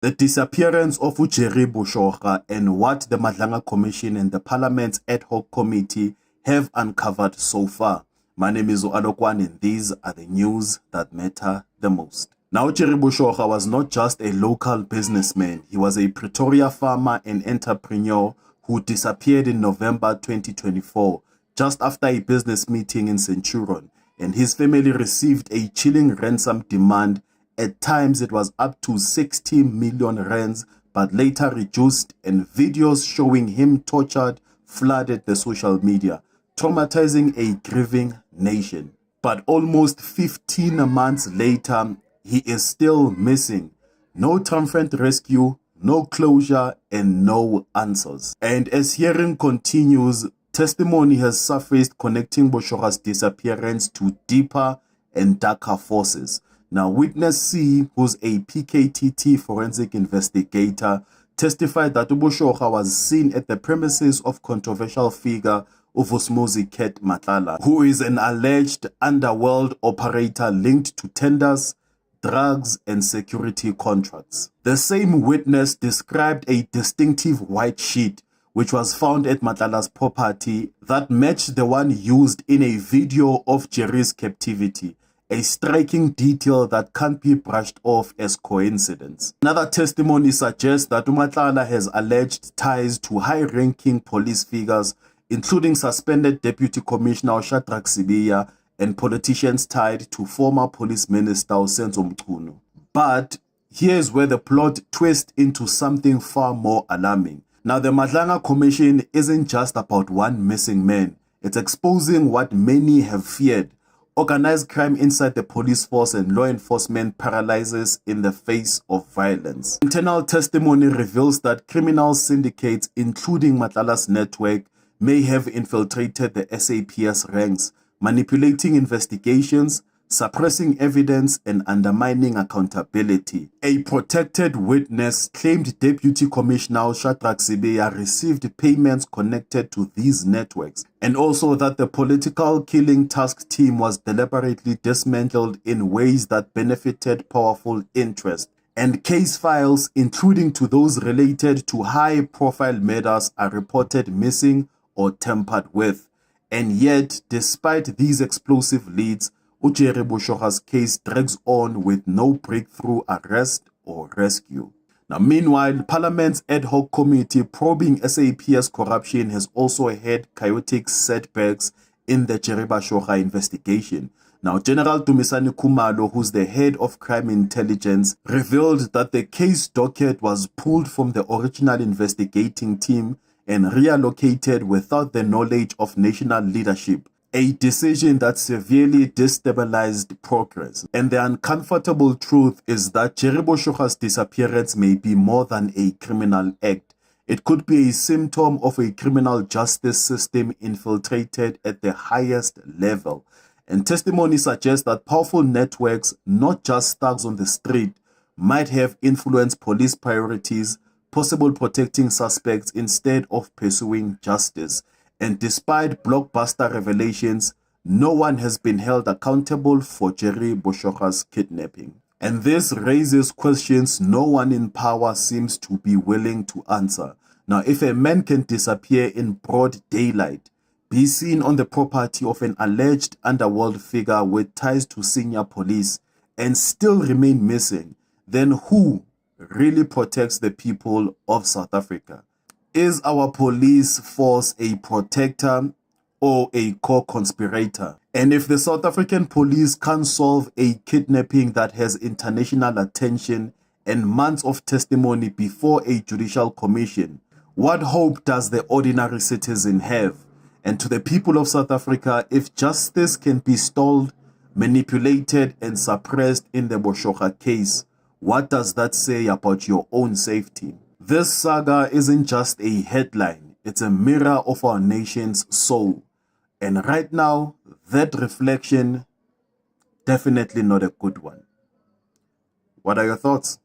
The disappearance of Jerry Boshoga and what the Madlanga Commission and the Parliament's ad hoc committee have uncovered so far. My name is Oadokwan and these are the news that matter the most. Now, Jerry Boshoga was not just a local businessman. He was a Pretoria farmer and entrepreneur who disappeared in November 2024, just after a business meeting in Centurion, and his family received a chilling ransom demand. At times it was up to 60 million rands, but later reduced, and videos showing him tortured flooded the social media, traumatizing a grieving nation. But almost 15 months later, he is still missing. No triumphant rescue, no closure, and no answers. And as hearing continues, testimony has surfaced connecting Boshoga's disappearance to deeper and darker forces. Now, witness C, who's a PKTT forensic investigator, testified that Boshoga was seen at the premises of controversial figure Uvusmuzi Ket Matlala, who is an alleged underworld operator linked to tenders, drugs, and security contracts. The same witness described a distinctive white sheet which was found at Matlala's property that matched the one used in a video of Jerry's captivity, a striking detail that can't be brushed off as coincidence. Another testimony suggests that Matlala has alleged ties to high-ranking police figures, including suspended Deputy Commissioner Shadrack Sibiya and politicians tied to former police minister Senzo Mchunu. But here's where the plot twists into something far more alarming. Now, the Madlanga Commission isn't just about one missing man. It's exposing what many have feared: organized crime inside the police force and law enforcement paralyzes in the face of violence. Internal testimony reveals that criminal syndicates, including Matlala's network, may have infiltrated the SAPS ranks, manipulating investigations, suppressing evidence, and undermining accountability. A protected witness claimed Deputy Commissioner Shadrack Sibiya received payments connected to these networks, and also that the political killing task team was deliberately dismantled in ways that benefited powerful interests. And case files, including to those related to high-profile murders, are reported missing or tampered with. And yet, despite these explosive leads, Jerry Boshoga's case drags on with no breakthrough arrest or rescue. Now, meanwhile, Parliament's ad hoc committee probing SAPS corruption has also had chaotic setbacks in the Jerry Boshoga investigation. Now, General Dumisani Khumalo, who's the head of crime intelligence, revealed that the case docket was pulled from the original investigating team and reallocated without the knowledge of national leadership, a decision that severely destabilized progress. And the uncomfortable truth is that Jerry Boshoga's disappearance may be more than a criminal act. It could be a symptom of a criminal justice system infiltrated at the highest level. And testimony suggests that powerful networks, not just thugs on the street, might have influenced police priorities, possibly protecting suspects instead of pursuing justice. And despite blockbuster revelations, no one has been held accountable for Jerry Boshoga's kidnapping. And this raises questions no one in power seems to be willing to answer. Now, if a man can disappear in broad daylight, be seen on the property of an alleged underworld figure with ties to senior police, and still remain missing, then who really protects the people of South Africa? Is our police force a protector or a co-conspirator? And if the South African police can't solve a kidnapping that has international attention and months of testimony before a judicial commission, what hope does the ordinary citizen have? And to the people of South Africa, if justice can be stalled, manipulated, and suppressed in the Boshoga case, what does that say about your own safety? This saga isn't just a headline, it's a mirror of our nation's soul. And right now, that reflection, definitely not a good one. What are your thoughts?